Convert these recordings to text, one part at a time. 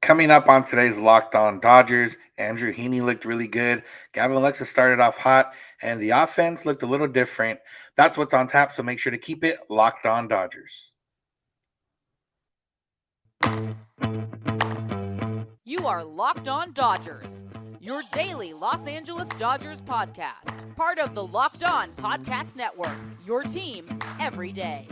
Coming up on today's Locked On Dodgers, Andrew Heaney looked really good. Gavin Lux started off hot, and the offense looked a little different. That's what's on tap, so make sure to keep it Locked On Dodgers. You are Locked On Dodgers, your daily Los Angeles Dodgers podcast. Part of the Locked On Podcast Network, your team every day.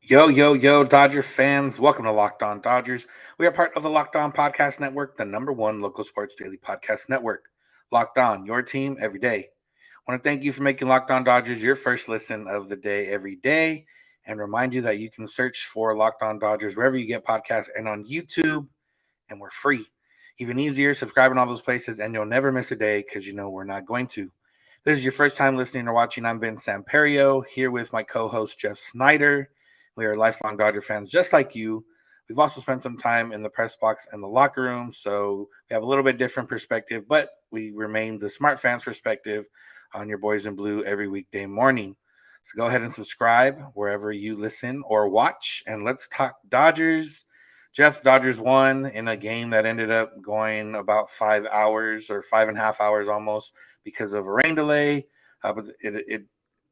Yo, Dodger fans. Welcome to Locked On Dodgers. We are part of the Locked On Podcast Network, the number one local sports daily podcast network. Locked On, your team every day. I want to thank you for making Locked On Dodgers your first listen of the day every day, and remind you that you can search for Locked On Dodgers wherever you get podcasts and on YouTube, and we're free. Even easier, subscribe in all those places, and you'll never miss a day because you know we're not going to. If this is your first time listening or watching, I'm Samperio, here with my co-host Jeff Snider. We are lifelong Dodger fans just like you. We've also spent some time in the press box and the locker room, so we have a little bit different perspective, but we remain the smart fans perspective on your boys in blue every weekday morning. So go ahead and subscribe wherever you listen or watch, and let's talk Dodgers. Jeff, Dodgers won in a game that ended up going about 5 hours or 5.5 hours almost because of a rain delay. But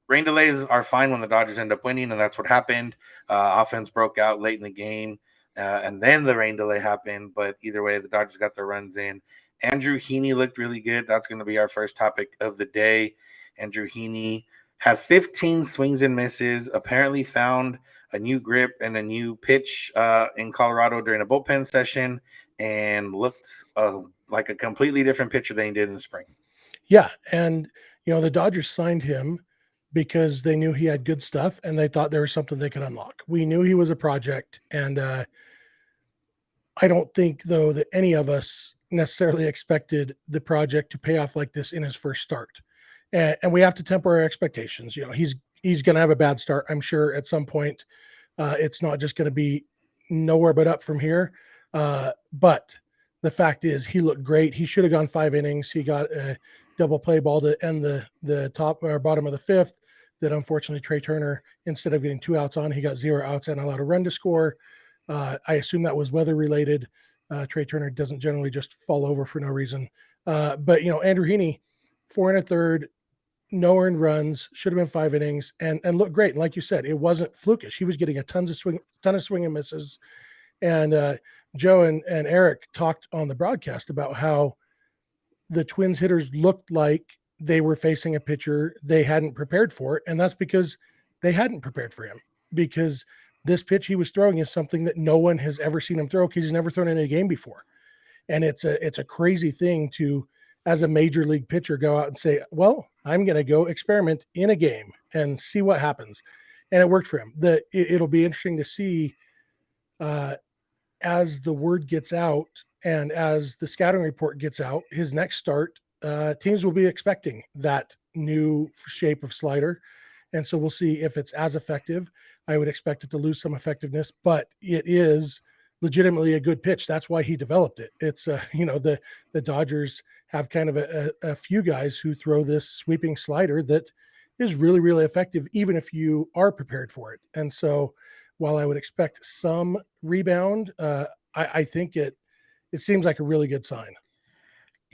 rain delays are fine when the Dodgers end up winning, and that's what happened. Offense broke out late in the game, and then the rain delay happened. But either way, the Dodgers got their runs in. Andrew Heaney looked really good. That's going to be our first topic of the day. Andrew Heaney had 15 swings and misses, apparently found a new grip and a new pitch in Colorado during a bullpen session, and looked like a completely different pitcher than he did in the spring. Yeah, and the Dodgers signed him because they knew he had good stuff and they thought there was something they could unlock. We knew he was a project, and I don't think though that any of us necessarily expected the project to pay off like this in his first start. And we have to temper our expectations. He's going to have a bad start, I'm sure, at some point. It's not just going to be nowhere but up from here. But the fact is, he looked great. He should have gone 5 innings. He got a double play ball to end the top or bottom of the fifth. That unfortunately Trey Turner, instead of getting 2 outs on, he got 0 outs and allowed a run to score. I assume that was weather related. Trey Turner doesn't generally just fall over for no reason. But Andrew Heaney, 4 1/3, no earned runs, should have been 5 innings, and looked great. And like you said, it wasn't flukish. He was getting a ton of swing and misses. And Joe and Eric talked on the broadcast about how the Twins hitters looked like they were facing a pitcher they hadn't prepared for it. And that's because they hadn't prepared for him, because this pitch he was throwing is something that no one has ever seen him throw, because he's never thrown in a game before. And it's a crazy thing to, as a major league pitcher, go out and say, well, I'm going to go experiment in a game and see what happens. And it worked for him. It'll be interesting to see as the word gets out and as the scouting report gets out, his next start, teams will be expecting that new shape of slider. And so we'll see if it's as effective. I would expect it to lose some effectiveness, but it is legitimately a good pitch. That's why he developed it. It's the Dodgers have kind of a few guys who throw this sweeping slider that is really, really effective, even if you are prepared for it. And so while I would expect some rebound, I think it seems like a really good sign.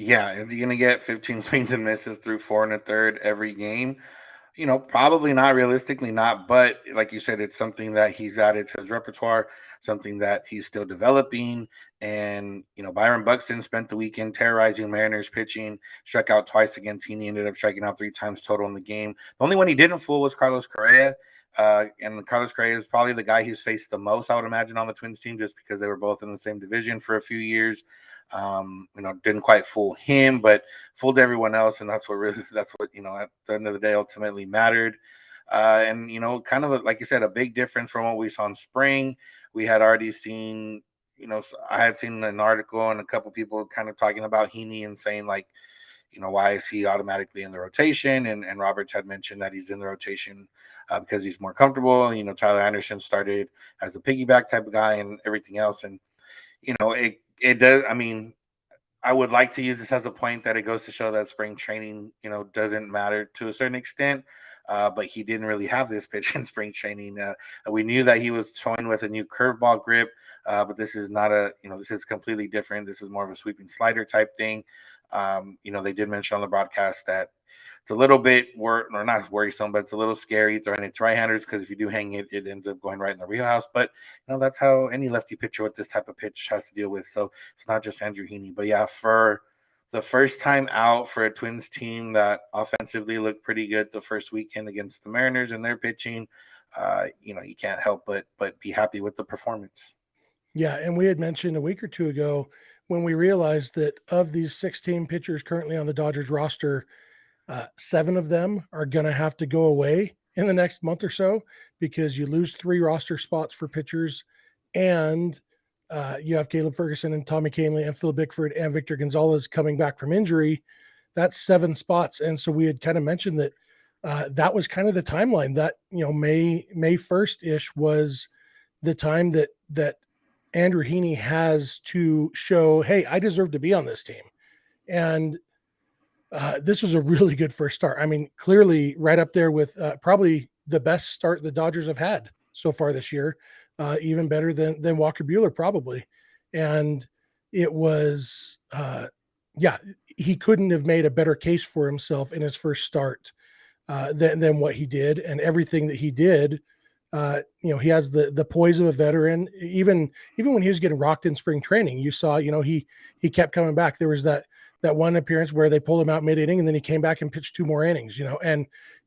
Yeah, is he going to get 15 swings and misses through 4 1/3 every game? Probably not, realistically not, but like you said, it's something that he's added to his repertoire, something that he's still developing. And, Byron Buxton spent the weekend terrorizing Mariners pitching, struck out twice against Heaney, ended up striking out 3 times total in the game. The only one he didn't fool was Carlos Correa. And Carlos Correa is probably the guy he's faced the most, I would imagine, on the Twins team, just because they were both in the same division for a few years. Didn't quite fool him, but fooled everyone else, and that's what at the end of the day ultimately mattered. And kind of like you said, a big difference from what we saw in spring. We had already seen, I had seen an article and a couple people kind of talking about Heaney and saying like, why is he automatically in the rotation? And Roberts had mentioned that he's in the rotation because he's more comfortable. Tyler Anderson started as a piggyback type of guy and everything else, and it does. I mean, I would like to use this as a point that it goes to show that spring training, doesn't matter to a certain extent. But he didn't really have this pitch in spring training. We knew that he was toying with a new curveball grip, but this is not this is completely different. This is more of a sweeping slider type thing. They did mention on the broadcast that it's a little bit or not worrisome, but it's a little scary throwing it to right-handers because if you do hang it, it ends up going right in the wheelhouse. But that's how any lefty pitcher with this type of pitch has to deal with. So it's not just Andrew Heaney. But yeah, for the first time out for a Twins team that offensively looked pretty good the first weekend against the Mariners and their pitching, you can't help but be happy with the performance. Yeah, and we had mentioned a week or two ago when we realized that of these 16 pitchers currently on the Dodgers roster, 7 of them are going to have to go away in the next month or so because you lose 3 roster spots for pitchers, and you have Caleb Ferguson and Tommy Kahnle and Phil Bickford and Victor Gonzalez coming back from injury. That's 7 spots, and so we had kind of mentioned that that was kind of the timeline that May 1st ish was the time that Andrew Heaney has to show, hey, I deserve to be on this team. And this was a really good first start. I mean, clearly right up there with probably the best start the Dodgers have had so far this year, even better than Walker Buehler probably. And it was, he couldn't have made a better case for himself in his first start than what he did, and everything that he did. He has the poise of a veteran. Even when he was getting rocked in spring training, you saw, he kept coming back. There was that one appearance where they pulled him out mid inning, and then he came back and pitched 2 more innings.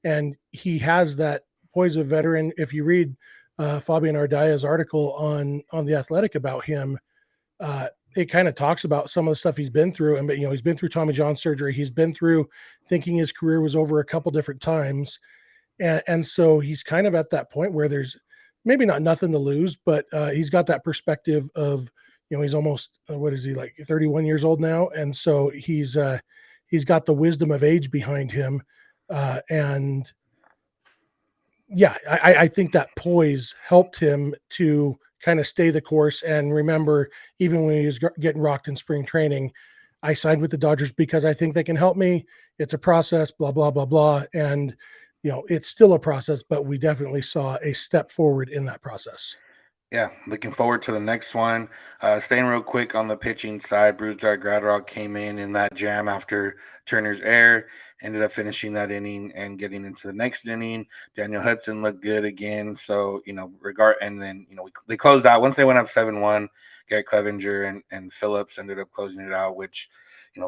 And he has that poise of a veteran. If you read Fabian Ardaya's article on the Athletic about him, it kind of talks about some of the stuff he's been through. And he's been through Tommy John surgery. He's been through thinking his career was over a couple different times. And so he's kind of at that point where there's maybe not nothing to lose, but he's got that perspective of, he's almost, what is he, like 31 years old now? And so he's got the wisdom of age behind him. And yeah, I think that poise helped him to kind of stay the course and remember, even when he was getting rocked in spring training, I signed with the Dodgers because I think they can help me. It's a process, blah, blah, blah, blah. And, it's still a process, but we definitely saw a step forward in that process. Yeah, looking forward to the next one. Staying real quick on the pitching side, Brusdar Graterol came in that jam after Turner's error, ended up finishing that inning and getting into the next inning. Daniel Hudson looked good again. So, and then, they closed out. Once they went up 7-1, Garrett Clevenger and Phillips ended up closing it out, which,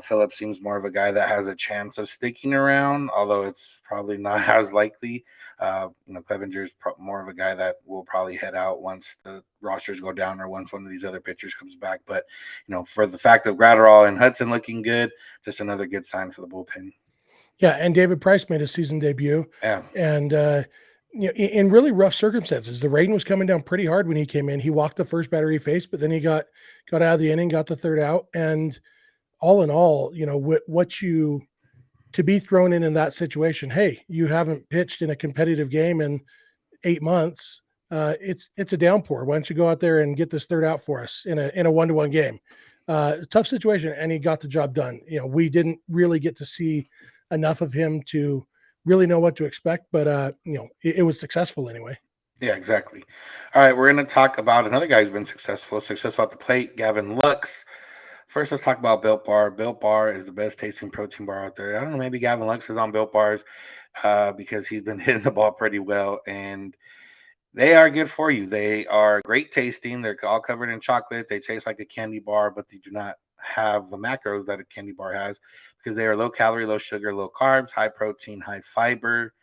Phillips seems more of a guy that has a chance of sticking around, although it's probably not as likely. Clevenger's more of a guy that will probably head out once the rosters go down or once one of these other pitchers comes back. But, for the fact of Graterol and Hudson looking good, just another good sign for the bullpen. Yeah, and David Price made his season debut. Yeah. And, in really rough circumstances, the rain was coming down pretty hard when he came in. He walked the first batter he faced, but then he got out of the inning, got the third out. And all in all, to be thrown in that situation, hey, you haven't pitched in a competitive game in 8 months. It's a downpour. Why don't you go out there and get this third out for us in a 1-1 game? Tough situation, and he got the job done. We didn't really get to see enough of him to really know what to expect, but it was successful anyway. Yeah, exactly. All right, we're going to talk about another guy who's been successful at the plate, Gavin Lux. First, let's talk about Built Bar. Built Bar is the best tasting protein bar out there. I don't know, maybe Gavin Lux is on Built Bars because he's been hitting the ball pretty well, and they are good for you. They are great tasting. They're all covered in chocolate. They taste like a candy bar, but they do not have the macros that a candy bar has because they are low calorie, low sugar, low carbs, high protein, high fiber.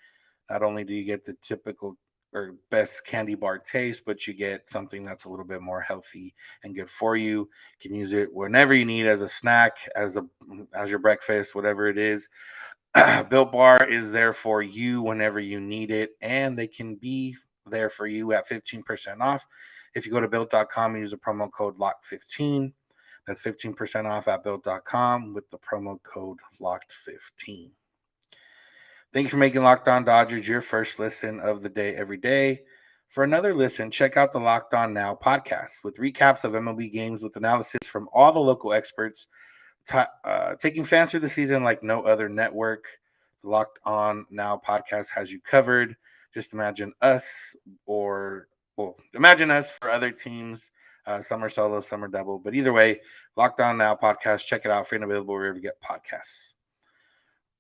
Not only do you get the typical or best candy bar taste, but you get something that's a little bit more healthy and good for you. You can use it whenever you need, as a snack, as your breakfast, whatever it is. Built Bar is there for you whenever you need it, and they can be there for you at 15% off. If you go to built.com and use the promo code LOCKED15, that's 15% off at built.com with the promo code LOCKED15. Thank you for making Locked On Dodgers your first listen of the day every day. For another listen, check out the Locked On Now podcast with recaps of MLB games with analysis from all the local experts. Taking fans through the season like no other network. The Locked On Now podcast has you covered. Just imagine us for other teams. Some are solo, some are double. But either way, Locked On Now podcast. Check it out. Free and available wherever you get podcasts.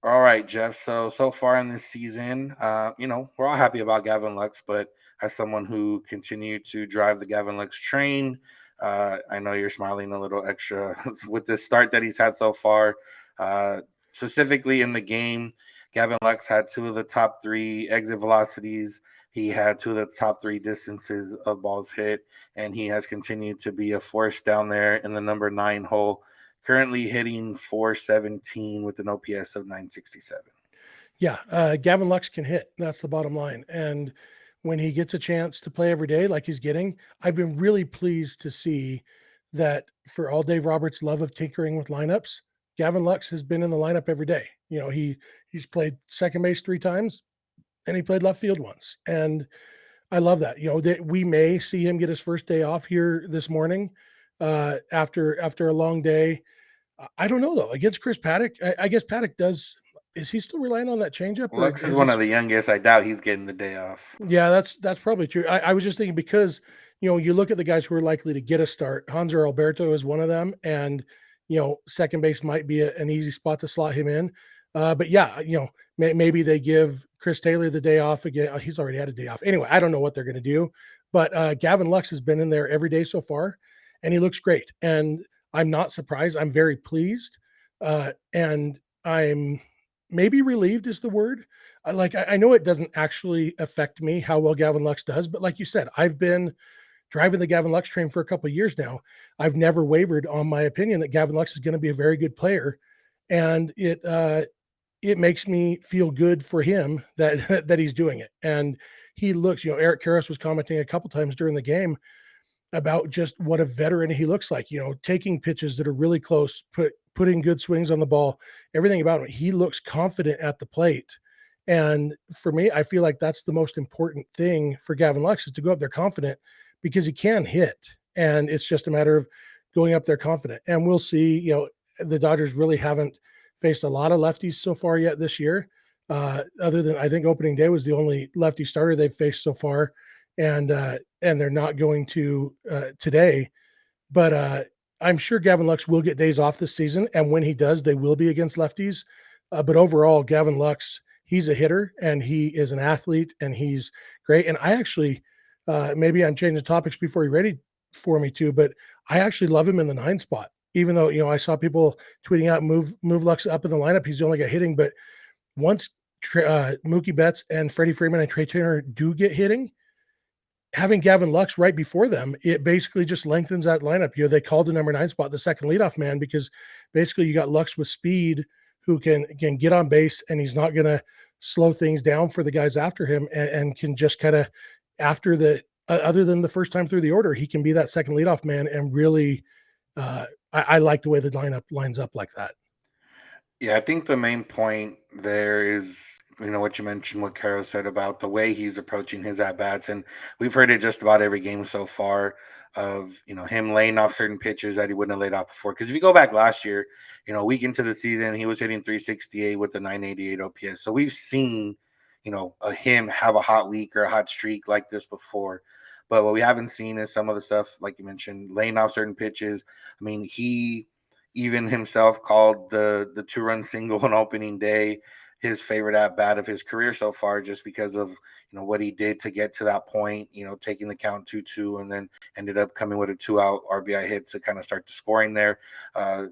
All right, Jeff. So far in this season, we're all happy about Gavin Lux, but as someone who continued to drive the Gavin Lux train, I know you're smiling a little extra with the start that he's had so far. Specifically in the game, Gavin Lux had two of the top three exit velocities. He had two of the top three distances of balls hit, and he has continued to be a force down there in the number 9 hole, currently hitting 417 with an OPS of 967. Yeah, Gavin Lux can hit. That's the bottom line. And when he gets a chance to play every day, like he's getting, I've been really pleased to see that for all Dave Roberts' love of tinkering with lineups, Gavin Lux has been in the lineup every day. He's played second base 3 times, and he played left field once. And I love that. That we may see him get his first day off here this morning after a long day. I don't know though. Against Chris Paddock, I guess Paddock does. Is he still relying on that changeup, or Lux is has one he? of the youngest. I doubt he's getting the day off. Yeah, that's probably true. I was just thinking because you look at the guys who are likely to get a start. Hanser Alberto is one of them, and second base might be an easy spot to slot him in. But yeah, maybe they give Chris Taylor the day off again. He's already had a day off. Anyway, I don't know what they're going to do, but Gavin Lux has been in there every day so far, and he looks great. And I'm not surprised. I'm very pleased, and I'm maybe relieved is the word. I know it doesn't actually affect me how well Gavin Lux does, but like you said, I've been driving the Gavin Lux train for a couple of years now. I've never wavered on my opinion that Gavin Lux is going to be a very good player, and it makes me feel good for him that that he's doing it. And he looks, Eric Karras was commenting a couple times during the game about just what a veteran he looks like, taking pitches that are really close, putting good swings on the ball, everything about him. He looks confident at the plate. And for me, I feel like that's the most important thing for Gavin Lux is to go up there confident because he can hit. And it's just a matter of going up there confident. And we'll see, the Dodgers really haven't faced a lot of lefties so far yet this year. Other than I think opening day was the only lefty starter they've faced so far. And they're not going to today. But I'm sure Gavin Lux will get days off this season, and when he does, they will be against lefties. But overall, Gavin Lux, he's a hitter, and he is an athlete, and he's great. And I actually, maybe I'm changing topics before you're ready for me to, but I actually love him in the 9 spot. Even though I saw people tweeting out move Lux up in the lineup, he's the only guy hitting. But once Mookie Betts and Freddie Freeman and Trey Turner do get hitting, having Gavin Lux right before them, it basically just lengthens that lineup. They called the number 9 spot the second leadoff man because basically you got Lux with speed who can get on base, and he's not going to slow things down for the guys after him, and can just kind of after the other than the first time through the order, he can be that second leadoff man. And really, I like the way the lineup lines up like that. Yeah, I think the main point there is, what you mentioned, what Carol said about the way he's approaching his at bats. And we've heard it just about every game so far of, him laying off certain pitches that he wouldn't have laid off before. Because if you go back last year, a week into the season, he was hitting 368 with a 988 OPS. So we've seen, him have a hot week or a hot streak like this before. But what we haven't seen is some of the stuff, like you mentioned, laying off certain pitches. I mean, he even himself called the 2-run single on opening day his favorite at bat of his career so far, just because of what he did to get to that point. Taking the count 2-2, and then ended up coming with a 2-out RBI hit to kind of start the scoring there,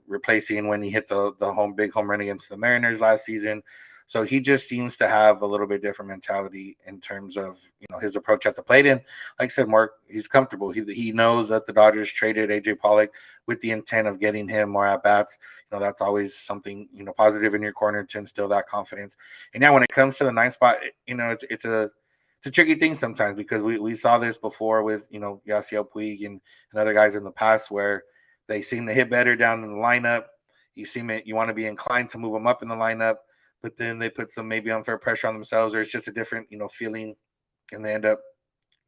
replacing when he hit the big home run against the Mariners last season. So he just seems to have a little bit different mentality in terms of his approach at the plate. And like I said, Mark, he's comfortable. He knows that the Dodgers traded AJ Pollock with the intent of getting him more at bats. That's always something positive in your corner to instill that confidence. And now when it comes to the 9 spot, it's a tricky thing sometimes, because we saw this before with Yasiel Puig and other guys in the past where they seem to hit better down in the lineup. You want to be inclined to move them up in the lineup, but then they put some maybe unfair pressure on themselves, or it's just a different, feeling, and they end up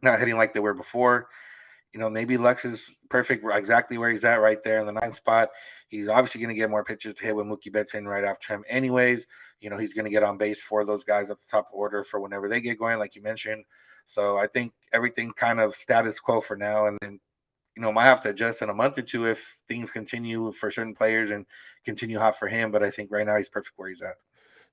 not hitting like they were before. maybe Lux is perfect, exactly where he's at, right there in the ninth spot. He's obviously going to get more pitches to hit with Mookie Betts in right after him, anyways. He's going to get on base for those guys at the top of the order for whenever they get going, like you mentioned. So I think everything kind of status quo for now, and then might have to adjust in a month or two if things continue for certain players and continue hot for him. But I think right now he's perfect where he's at.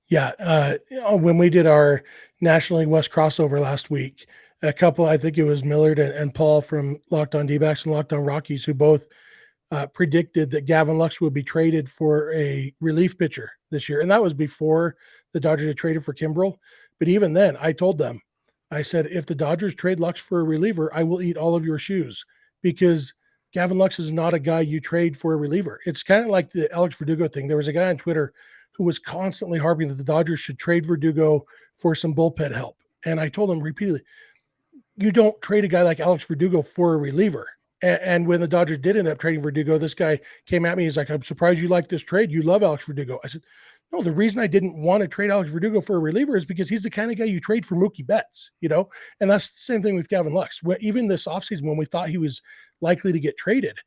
Yeah. When we did our National League West crossover last week, a couple, I think it was Millard and Paul from Locked On D-backs and Locked On Rockies, who both predicted that Gavin Lux would be traded for a relief pitcher this year. And that was before the Dodgers had traded for Kimbrel. But even then, I told them, I said, if the Dodgers trade Lux for a reliever, I will eat all of your shoes, because Gavin Lux is not a guy you trade for a reliever. It's kind of like the Alex Verdugo thing. There was a guy on Twitter who was constantly harping that the Dodgers should trade Verdugo for some bullpen help. And I told him repeatedly, you don't trade a guy like Alex Verdugo for a reliever. And when the Dodgers did end up trading Verdugo, this guy came at me. He's like, I'm surprised you like this trade. You love Alex Verdugo. I said, no, the reason I didn't want to trade Alex Verdugo for a reliever is because he's the kind of guy you trade for Mookie Betts, and that's the same thing with Gavin Lux. Even this offseason, when we thought he was likely to get traded,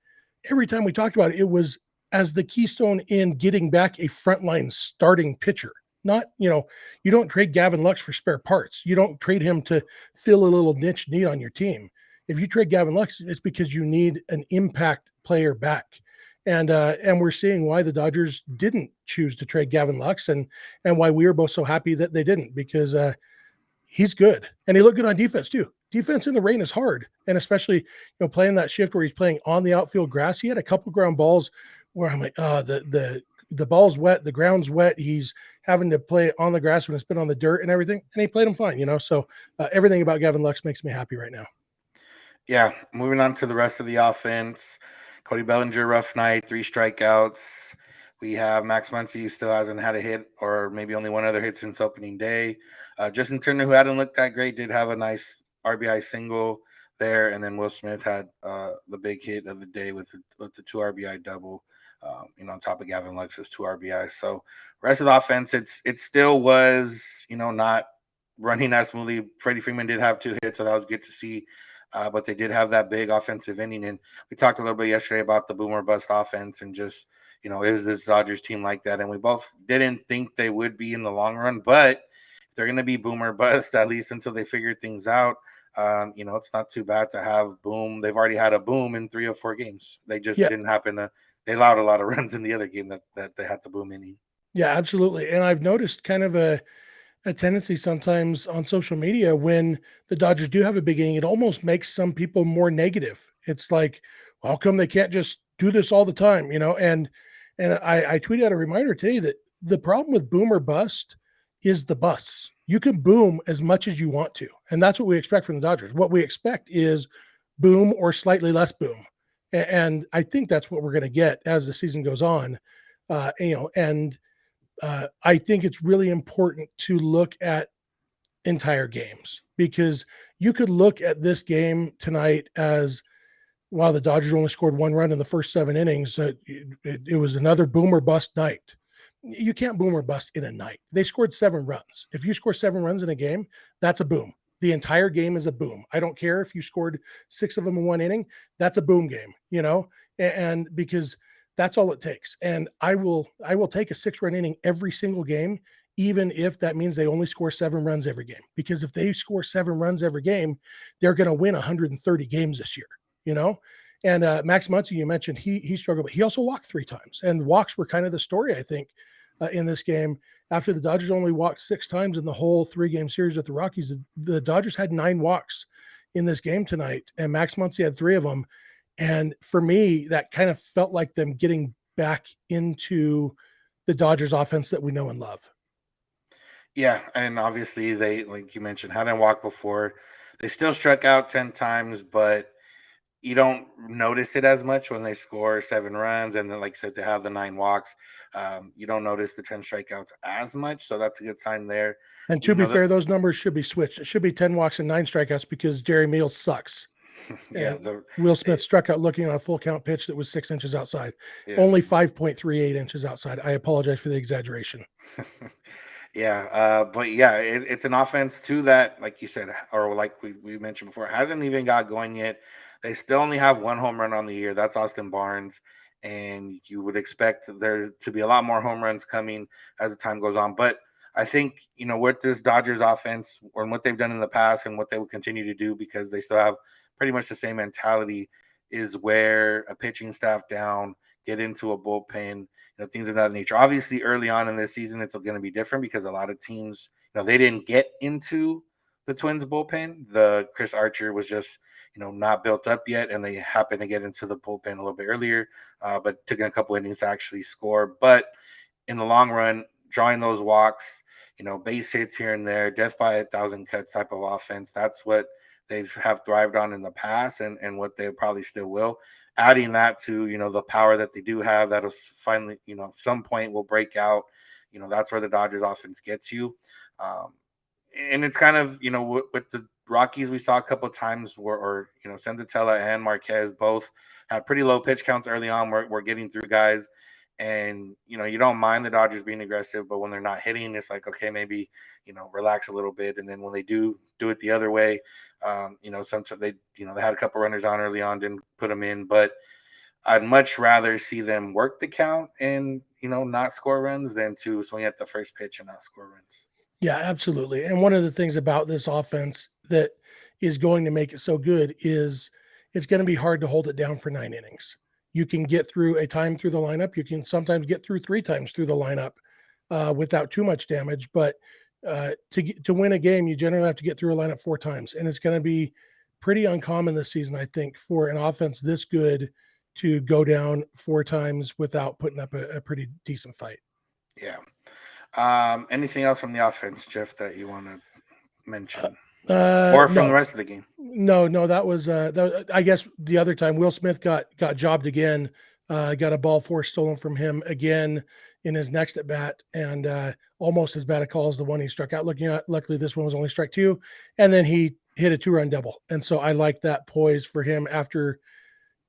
every time we talked about it, it was as the keystone in getting back a frontline starting pitcher. Not, you don't trade Gavin Lux for spare parts. You don't trade him to fill a little niche need on your team. If you trade Gavin Lux, it's because you need an impact player back. And we're seeing why the Dodgers didn't choose to trade Gavin Lux, and why we were both so happy that they didn't, because he's good. And he looked good on defense too. Defense in the rain is hard. And especially, playing that shift where he's playing on the outfield grass. He had a couple ground balls where I'm like, the ball's wet, the ground's wet. He's having to play on the grass when it's been on the dirt and everything. And he played him fine, So everything about Gavin Lux makes me happy right now. Yeah. Moving on to the rest of the offense. Cody Bellinger, rough night, 3 strikeouts. We have Max Muncy, who still hasn't had a hit, or maybe only one other hit since opening day. Justin Turner, who hadn't looked that great, did have a nice RBI single there. And then Will Smith had the big hit of the day with the 2 RBI double. On top of Gavin Lux's 2 RBIs. So rest of the offense, it still was, not running as smoothly. Freddie Freeman did have 2 hits, so that was good to see. But they did have that big offensive inning. And we talked a little bit yesterday about the boomer bust offense and just, is this Dodgers team like that? And we both didn't think they would be in the long run, but if they're going to be boomer bust, at least until they figure things out, it's not too bad to have boom. They've already had a boom in 3 or 4 games. They just didn't happen to. They allowed a lot of runs in the other game that they had the boom inning. Yeah, absolutely. And I've noticed kind of a tendency sometimes on social media when the Dodgers do have a big inning, it almost makes some people more negative. It's like, well, how come they can't just do this all the time? And I tweeted out a reminder today that the problem with boom or bust is the bus. You can boom as much as you want to. And that's what we expect from the Dodgers. What we expect is boom or slightly less boom. And I think that's what we're going to get as the season goes on. I think it's really important to look at entire games, because you could look at this game tonight as, wow, the Dodgers only scored 1 run in the first 7 innings. It was another boom or bust night. You can't boom or bust in a night. They scored 7 runs. If you score 7 runs in a game, that's a boom. The entire game is a boom. I don't care if you scored 6 of them in 1 inning. That's a boom game, and because that's all it takes. And I will take a 6-run inning every single game, even if that means they only score 7 runs every game. Because if they score 7 runs every game, they're going to win 130 games this year, And Max Muncy, you mentioned he struggled, but he also walked 3 times. And walks were kind of the story, I think, in this game. After the Dodgers only walked 6 times in the whole 3-game series with the Rockies, the Dodgers had 9 walks in this game tonight, and Max Muncy had 3 of them. And for me, that kind of felt like them getting back into the Dodgers offense that we know and love. Yeah, and obviously they, like you mentioned, hadn't walked before. They still struck out 10 times, but you don't notice it as much when they score 7 runs. And then, like I said, they have the 9 walks. You don't notice the 10 strikeouts as much. So that's a good sign there. And to be fair, those numbers should be switched. It should be 10 walks and 9 strikeouts because Jerry Meals sucks. Yeah, Will Smith struck out looking on a full count pitch that was 6 inches outside, only 5.38 inches outside. I apologize for the exaggeration. But yeah, it's an offense too that, like you said, or like we mentioned before, hasn't even got going yet. They still only have one home run on the year. That's Austin Barnes. And you would expect there to be a lot more home runs coming as the time goes on. But I think, with this Dodgers offense or what they've done in the past and what they will continue to do, because they still have pretty much the same mentality, is wear a pitching staff down, get into a bullpen, things of that nature. Obviously, early on in this season, it's going to be different because a lot of teams, they didn't get into the Twins bullpen. The Chris Archer was just, not built up yet, and they happened to get into the bullpen a little bit earlier, but took a couple innings to actually score. But in the long run, drawing those walks, base hits here and there, death by 1,000 cuts type of offense, that's what they have thrived on in the past, and what they probably still will. Adding that to, the power that they do have, that'll finally, some point will break out. That's where the Dodgers offense gets you. And it's kind of, with the Rockies, we saw a couple of times where Senzatella and Marquez both had pretty low pitch counts early on. We're getting through guys. And, you don't mind the Dodgers being aggressive, but when they're not hitting, it's like, okay, maybe, relax a little bit. And then when they do it the other way, sometimes they had a couple runners on early on, didn't put them in. But I'd much rather see them work the count and, not score runs than to swing at the first pitch and not score runs. Yeah, absolutely. And one of the things about this offense that is going to make it so good is it's going to be hard to hold it down for 9 innings. You can get through a time through the lineup. You can sometimes get through 3 times through the lineup without too much damage. But to win a game, you generally have to get through a lineup 4 times. And it's going to be pretty uncommon this season, I think, for an offense this good to go down 4 times without putting up a pretty decent fight. Yeah. Anything else from the offense, Jeff, that you want to mention? Or from the rest of the game? No, that was I guess the other time Will Smith got jobbed again, got a ball 4 stolen from him again in his next at bat, and almost as bad a call as the one he struck out. Luckily this one was only strike 2, and then he hit a 2-run double. And so I like that poise for him after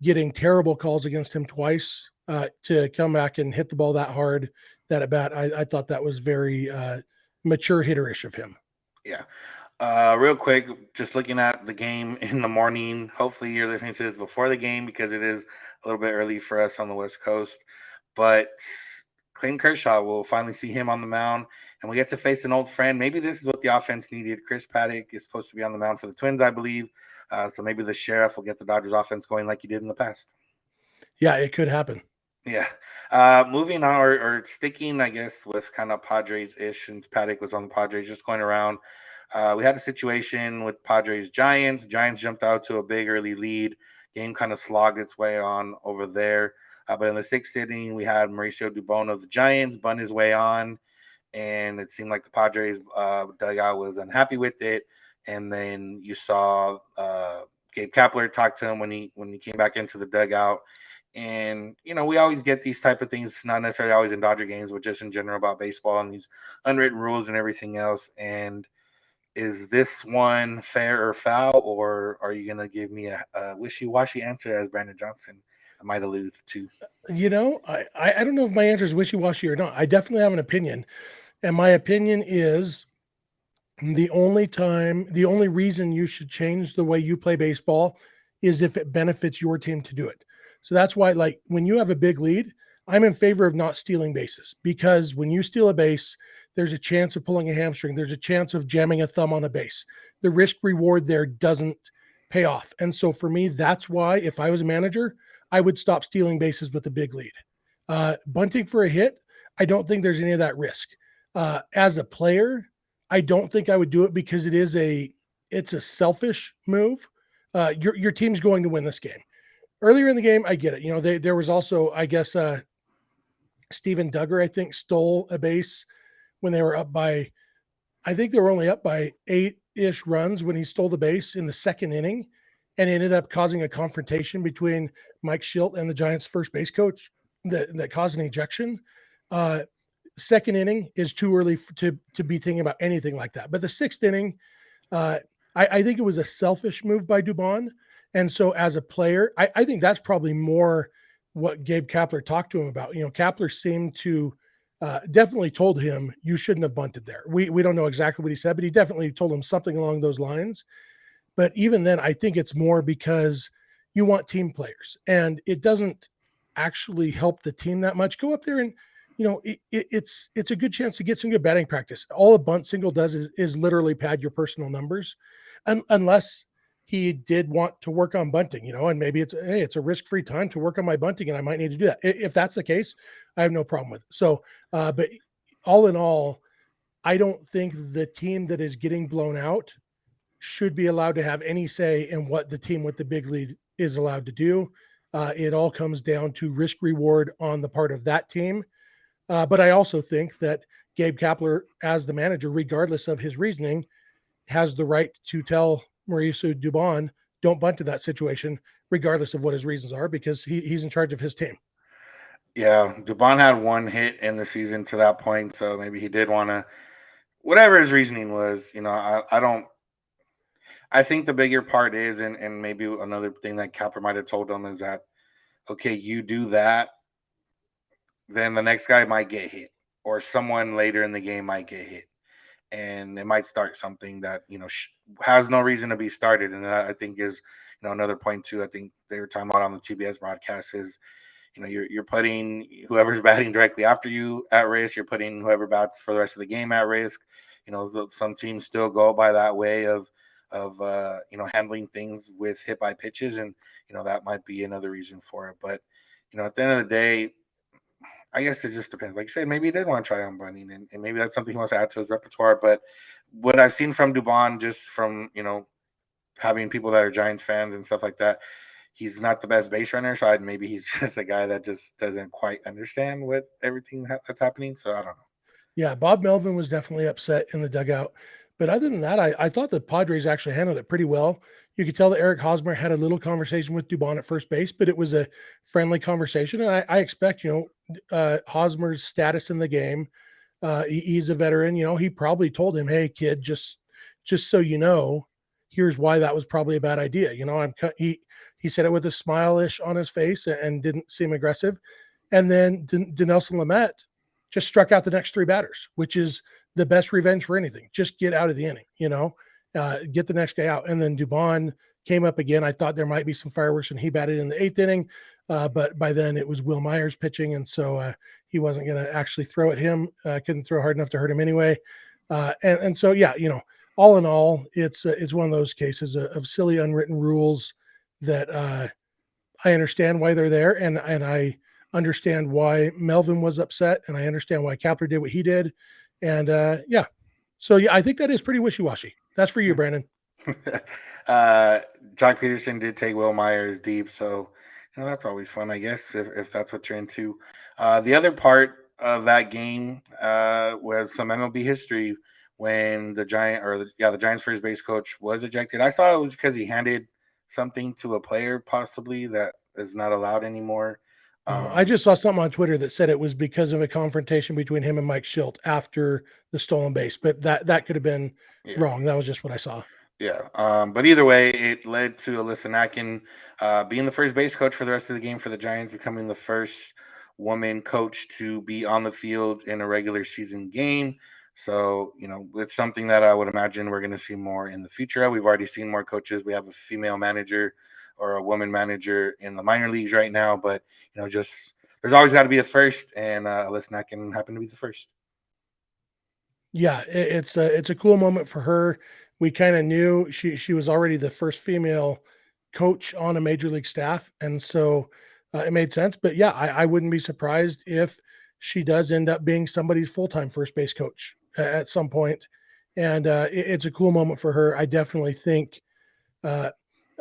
getting terrible calls against him twice, to come back and hit the ball that hard, that at bat. I thought that was very mature hitterish of him. Yeah. Real quick, just looking at the game in the morning. Hopefully you're listening to this before the game because it is a little bit early for us on the West Coast. But Clayton Kershaw, will finally see him on the mound, and we get to face an old friend. Maybe this is what the offense needed. Chris Paddock is supposed to be on the mound for the Twins, I believe. So maybe the Sheriff will get the Dodgers offense going like he did in the past. Yeah, it could happen. Yeah. Moving on or sticking, I guess, with kind of Padres-ish, and Paddock was on the Padres, just going around. We had a situation with Padres-Giants. Giants jumped out to a big early lead. Game kind of slogged its way on over there. But in the 6th inning, we had Mauricio Dubon of the Giants bunt his way on, and it seemed like the Padres dugout was unhappy with it. And then you saw Gabe Kapler talk to him when he came back into the dugout. And, we always get these type of things, not necessarily always in Dodger games, but just in general about baseball and these unwritten rules and everything else. And is this one fair or foul, or are you going to give me a wishy-washy answer, as Brandon Johnson might allude to? I don't know if my answer is wishy-washy or not. I definitely have an opinion. And my opinion is the only reason you should change the way you play baseball is if it benefits your team to do it. So that's why, like, when you have a big lead, I'm in favor of not stealing bases, because when you steal a base, there's a chance of pulling a hamstring. There's a chance of jamming a thumb on a base. The risk reward there doesn't pay off. And so for me, that's why if I was a manager, I would stop stealing bases with a big lead. Bunting for a hit, I don't think there's any of that risk. As a player, I don't think I would do it because it's a selfish move. Your team's going to win this game. Earlier in the game, I get it. There was also, I guess, Steven Duggar, I think, stole a base when they were up by, I think they were only up by 8-ish runs when he stole the base in the 2nd inning, and ended up causing a confrontation between Mike Schilt and the Giants' first base coach that caused an ejection. 2nd inning is too early to be thinking about anything like that. But the 6th inning, I think it was a selfish move by Dubon. And so as a player, I think that's probably more what Gabe Kapler talked to him about. Kapler seemed to definitely told him, you shouldn't have bunted there. We don't know exactly what he said, but he definitely told him something along those lines. But even then, I think it's more because you want team players, and it doesn't actually help the team that much. Go up there and it's a good chance to get some good batting practice. All a bunt single does is literally pad your personal numbers, unless he did want to work on bunting, and maybe it's a risk-free time to work on my bunting, and I might need to do that. If that's the case, I have no problem with it. So, but all in all, I don't think the team that is getting blown out should be allowed to have any say in what the team with the big lead is allowed to do. It all comes down to risk reward on the part of that team. But I also think that Gabe Kapler, as the manager, regardless of his reasoning, has the right to tell Mauricio Dubon, don't bunt to that situation, regardless of what his reasons are, because he's in charge of his team. Yeah, Dubon had one hit in the season to that point, so maybe he did want to, whatever his reasoning was. I don't. I think the bigger part is, and maybe another thing that Capper might have told him is that, okay, you do that, then the next guy might get hit, or someone later in the game might get hit, and it might start something that has no reason to be started. And that, I think, is another point too. I think they were talking about on the TBS broadcast is you're putting whoever's batting directly after you at risk. You're putting whoever bats for the rest of the game at risk. Some teams still go by that way of handling things with hit by pitches, and that might be another reason for it. But at the end of the day, I guess it just depends. Like I said, maybe he did want to try on bunting, and maybe that's something he wants to add to his repertoire. But what I've seen from Dubon, just from having people that are Giants fans and stuff like that, he's not the best base runner. So maybe he's just a guy that just doesn't quite understand what everything that's happening. So I don't know. Yeah, Bob Melvin was definitely upset in the dugout. But other than that, I thought the Padres actually handled it pretty well. You could tell that Eric Hosmer had a little conversation with Dubon at first base, but it was a friendly conversation. And I expect, Hosmer's status in the game. He's a veteran. He probably told him, "Hey, kid, just so you know, here's why that was probably a bad idea." He said it with a smile-ish on his face and didn't seem aggressive. And then Dinelson Lamet just struck out the next three batters, which is the best revenge for anything. Just get out of the inning, get the next guy out. And then Dubon came up again. I thought there might be some fireworks, and he batted in the eighth inning. But by then it was Will Myers pitching. And so he wasn't going to actually throw at him. Couldn't throw hard enough to hurt him anyway. And so, yeah, all in all, it's one of those cases of silly unwritten rules that I understand why they're there. And I understand why Melvin was upset, and I understand why Kapler did what he did. And yeah. So yeah, I think that is pretty wishy-washy. That's for you, Brandon. Jock Peterson did take Will Myers deep, so that's always fun, I guess, if that's what you're into. The other part of that game was some MLB history when the Giants first base coach was ejected. I saw it was because he handed something to a player possibly that is not allowed anymore. I just saw something on Twitter that said it was because of a confrontation between him and Mike Schilt after the stolen base, but that could have been wrong. That was just what I saw. Yeah. But either way, it led to Alyssa Nakken being the first base coach for the rest of the game for the Giants, becoming the first woman coach to be on the field in a regular season game. So, it's something that I would imagine we're going to see more in the future. We've already seen more coaches. We have a female manager or a woman manager in the minor leagues right now, but, just there's always got to be a first, and Alyssa Nakken happened to be the first. Yeah, it's a cool moment for her. We kind of knew she was already the first female coach on a major league staff, and so it made sense. But yeah, I wouldn't be surprised if she does end up being somebody's full-time first base coach at some point. And it's a cool moment for her. Uh,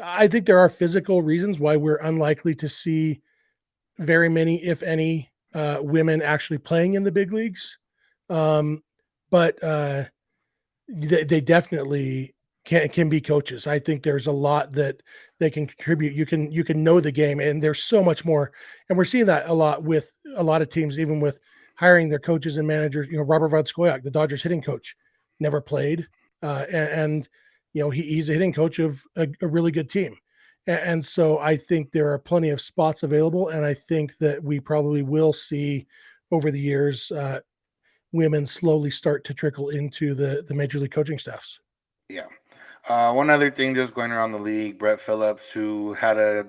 I think there are physical reasons why we're unlikely to see very many, if any, women actually playing in the big leagues. But they definitely can be coaches. I think there's a lot that they can contribute. You can know the game, and there's so much more. And we're seeing that a lot with a lot of teams, even with hiring their coaches and managers. Robert Von Skoyak, the Dodgers hitting coach, never played, and he's a hitting coach of a really good team. And so I think there are plenty of spots available, and I think that we probably will see over the years women slowly start to trickle into the major league coaching staffs. Yeah. One other thing just going around the league, Brett Phillips, who had a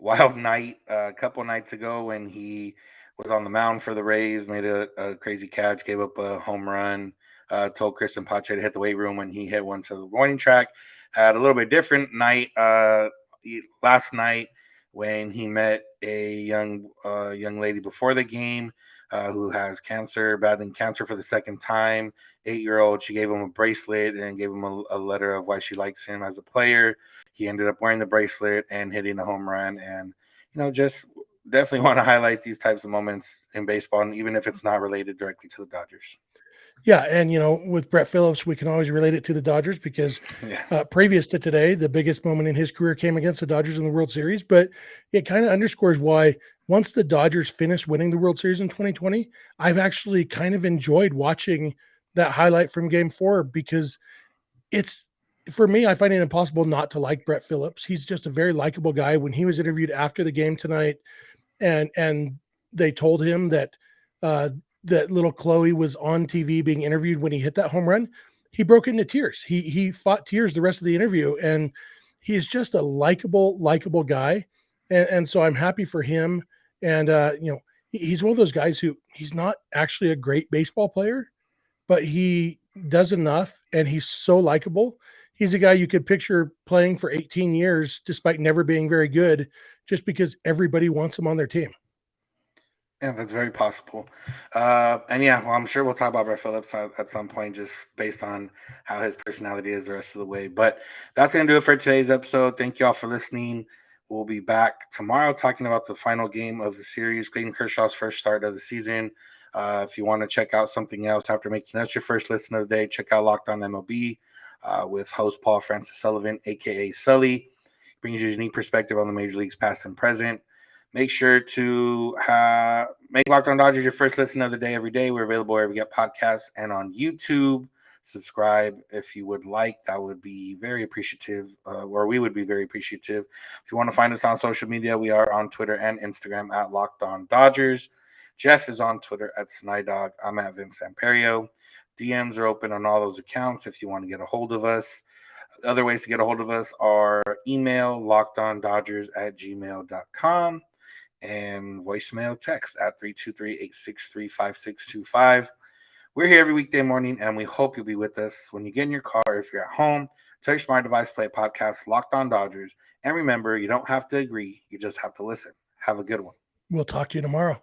wild night a couple nights ago when he was on the mound for the Rays, made a crazy catch, gave up a home run, told Kristen Pache to hit the weight room when he hit one to the warning track. Had a little bit different night last night when he met a young lady before the game who has cancer, battling cancer for the second time. 8-year-old. She gave him a bracelet and gave him a letter of why she likes him as a player. He ended up wearing the bracelet and hitting a home run. And just definitely want to highlight these types of moments in baseball, and even if it's not related directly to the Dodgers. Yeah, and with Brett Phillips, we can always relate it to the Dodgers because Yeah. previous to today, the biggest moment in his career came against the Dodgers in the World Series. But it kind of underscores why once the Dodgers finished winning the World Series in 2020, I've actually kind of enjoyed watching that highlight from Game 4 because it's for me, I find it impossible not to like Brett Phillips. He's just a very likable guy. When he was interviewed after the game tonight, and they told him that uh, that little Chloe was on TV being interviewed when he hit that home run, he broke into tears. He fought tears the rest of the interview, and he is just a likable guy, and so I'm happy for him. And he's one of those guys who he's not actually a great baseball player, but he does enough, and he's so likable. He's a guy you could picture playing for 18 years despite never being very good, just because everybody wants him on their team. Yeah, that's very possible. And yeah, well, I'm sure we'll talk about Brett Phillips at some point, just based on how his personality is the rest of the way. But that's going to do it for today's episode. Thank you all for listening. We'll be back tomorrow talking about the final game of the series, Clayton Kershaw's first start of the season. If you want to check out something else after making us your first listen of the day, check out Locked On MLB with host Paul Francis Sullivan, a.k.a. Sully. Brings you a unique perspective on the major leagues past and present. Make sure to make Locked On Dodgers your first listen of the day every day. We're available wherever you get podcasts and on YouTube. Subscribe if you would like. That would be very appreciative, or we would be very appreciative. If you want to find us on social media, we are on Twitter and Instagram at Locked On Dodgers. Jeff is on Twitter at Snydog. I'm at Vince Samperio. DMs are open on all those accounts if you want to get a hold of us. Other ways to get a hold of us are email lockedondodgers@gmail.com and voicemail text at 323-863-5625. We're here every weekday morning, and we hope you'll be with us when you get in your car. If you're at home, tell your smart device, play a podcast, Locked On Dodgers. And remember, you don't have to agree. You just have to listen. Have a good one. We'll talk to you tomorrow.